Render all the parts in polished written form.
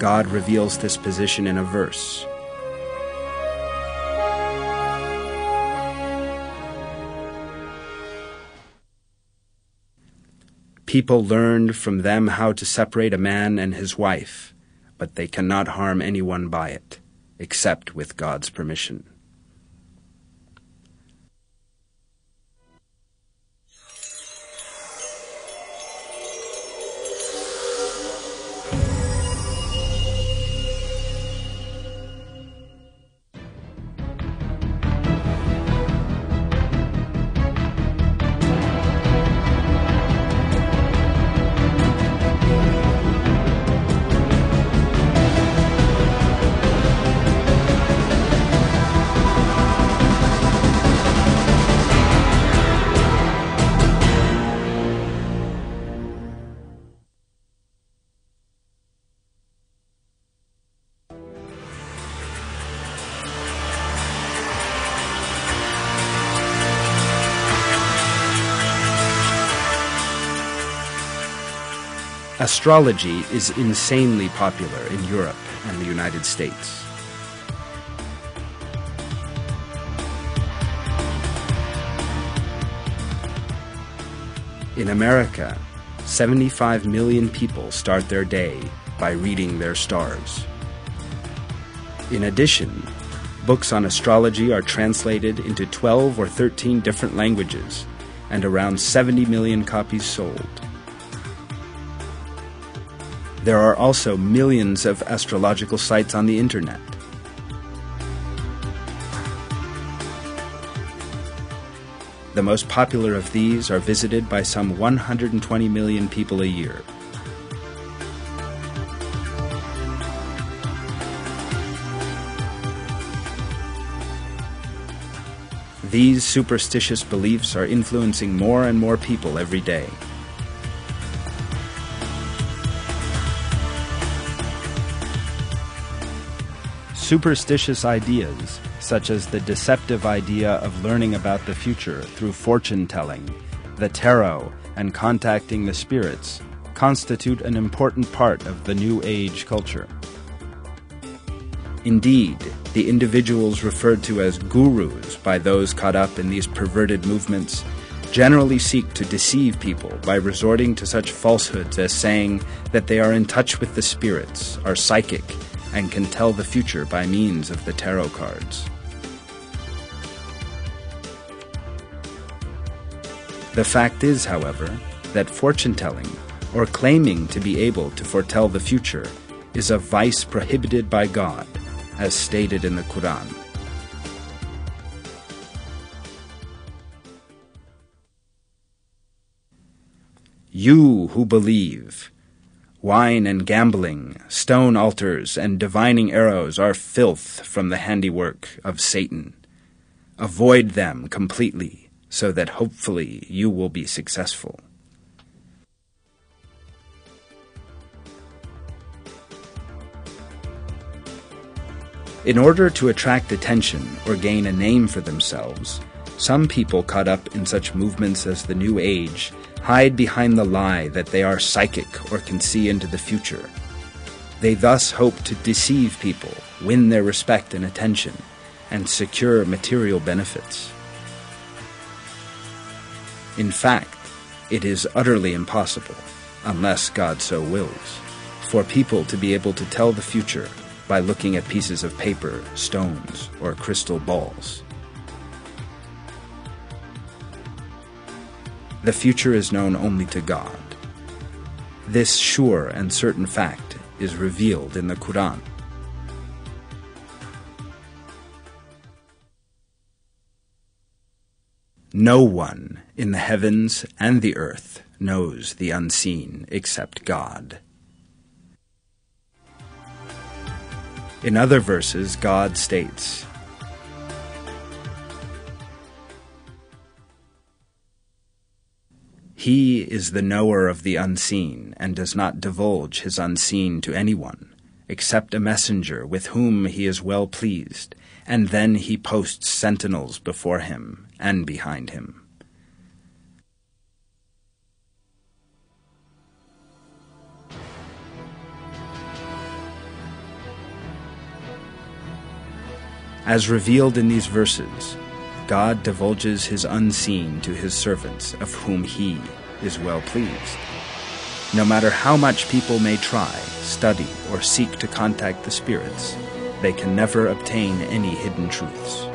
God reveals this position in a verse. People learned from them how to separate a man and his wife, but they cannot harm anyone by it, except with God's permission. Astrology is insanely popular in Europe and the United States. In America, 75 million people start their day by reading their stars. In addition, books on astrology are translated into 12 or 13 different languages, and around 70 million copies sold. There are also millions of astrological sites on the internet. The most popular of these are visited by some 120 million people a year. These superstitious beliefs are influencing more and more people every day. Superstitious ideas, such as the deceptive idea of learning about the future through fortune-telling, the tarot, and contacting the spirits, constitute an important part of the New Age culture. Indeed, the individuals referred to as gurus by those caught up in these perverted movements generally seek to deceive people by resorting to such falsehoods as saying that they are in touch with the spirits, are psychic, and can tell the future by means of the tarot cards. The fact is, however, that fortune-telling, or claiming to be able to foretell the future, is a vice prohibited by God, as stated in the Quran. You who believe, wine and gambling, stone altars, and divining arrows are filth from the handiwork of Satan. Avoid them completely, so that hopefully you will be successful. In order to attract attention or gain a name for themselves, some people caught up in such movements as the New Age hide behind the lie that they are psychic or can see into the future. They thus hope to deceive people, win their respect and attention, and secure material benefits. In fact, it is utterly impossible, unless God so wills, for people to be able to tell the future by looking at pieces of paper, stones, or crystal balls. The future is known only to God. This sure and certain fact is revealed in the Quran. No one in the heavens and the earth knows the unseen except God. In other verses, God states, He is the knower of the unseen, and does not divulge his unseen to anyone, except a messenger with whom he is well pleased, and then he posts sentinels before him and behind him. As revealed in these verses, God divulges his unseen to his servants, of whom he is well pleased. No matter how much people may try, study, or seek to contact the spirits, they can never obtain any hidden truths.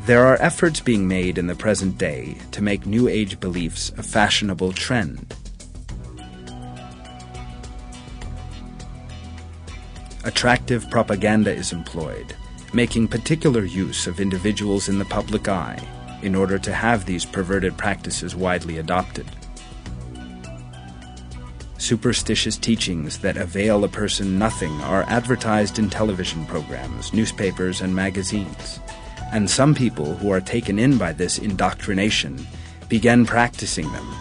There are efforts being made in the present day to make New Age beliefs a fashionable trend. Attractive propaganda is employed, making particular use of individuals in the public eye in order to have these perverted practices widely adopted. Superstitious teachings that avail a person nothing are advertised in television programs, newspapers, and magazines. And some people who are taken in by this indoctrination begin practicing them,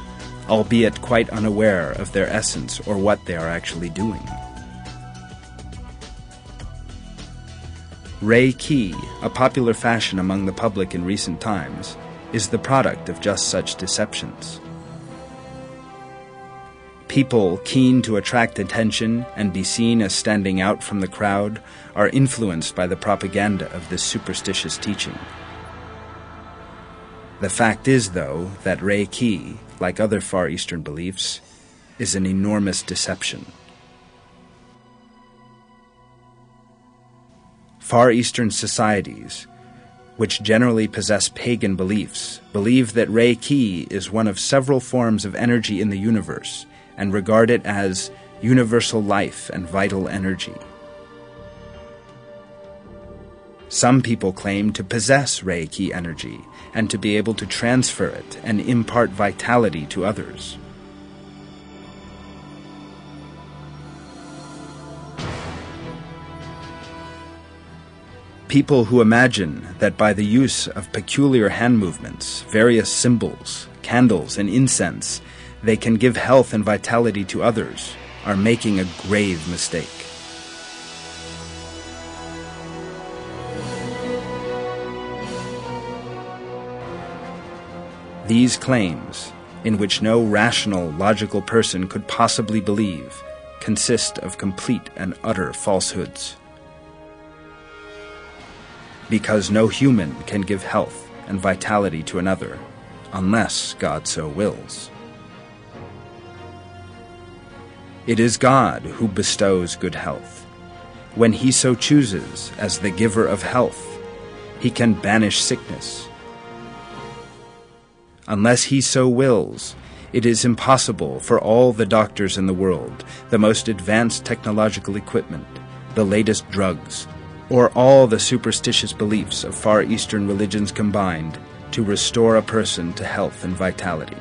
albeit quite unaware of their essence or what they are actually doing. Reiki, a popular fashion among the public in recent times, is the product of just such deceptions. People keen to attract attention and be seen as standing out from the crowd are influenced by the propaganda of this superstitious teaching. The fact is, though, that Reiki, like other Far Eastern beliefs, is an enormous deception. Far Eastern societies, which generally possess pagan beliefs, believe that Reiki is one of several forms of energy in the universe and regard it as universal life and vital energy. Some people claim to possess Reiki energy and to be able to transfer it and impart vitality to others. People who imagine that by the use of peculiar hand movements, various symbols, candles, and incense, they can give health and vitality to others are making a grave mistake. These claims, in which no rational, logical person could possibly believe, consist of complete and utter falsehoods. Because no human can give health and vitality to another, unless God so wills. It is God who bestows good health. When he so chooses, as the giver of health, he can banish sickness. Unless he so wills, it is impossible for all the doctors in the world, the most advanced technological equipment, the latest drugs, or all the superstitious beliefs of Far Eastern religions combined to restore a person to health and vitality.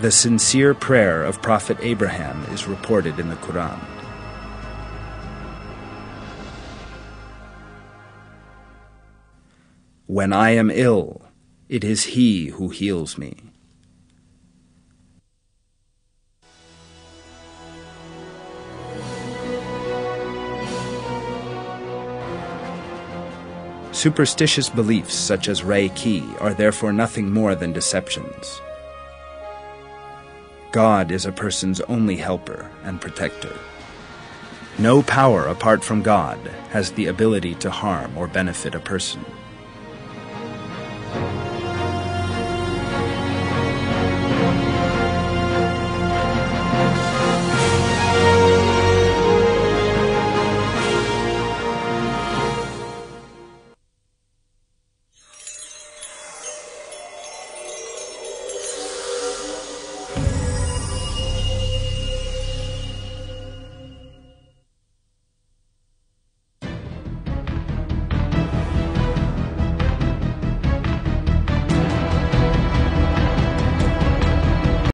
The sincere prayer of Prophet Abraham is reported in the Quran. When I am ill, it is he who heals me. Superstitious beliefs such as Reiki are therefore nothing more than deceptions. God is a person's only helper and protector. No power apart from God has the ability to harm or benefit a person.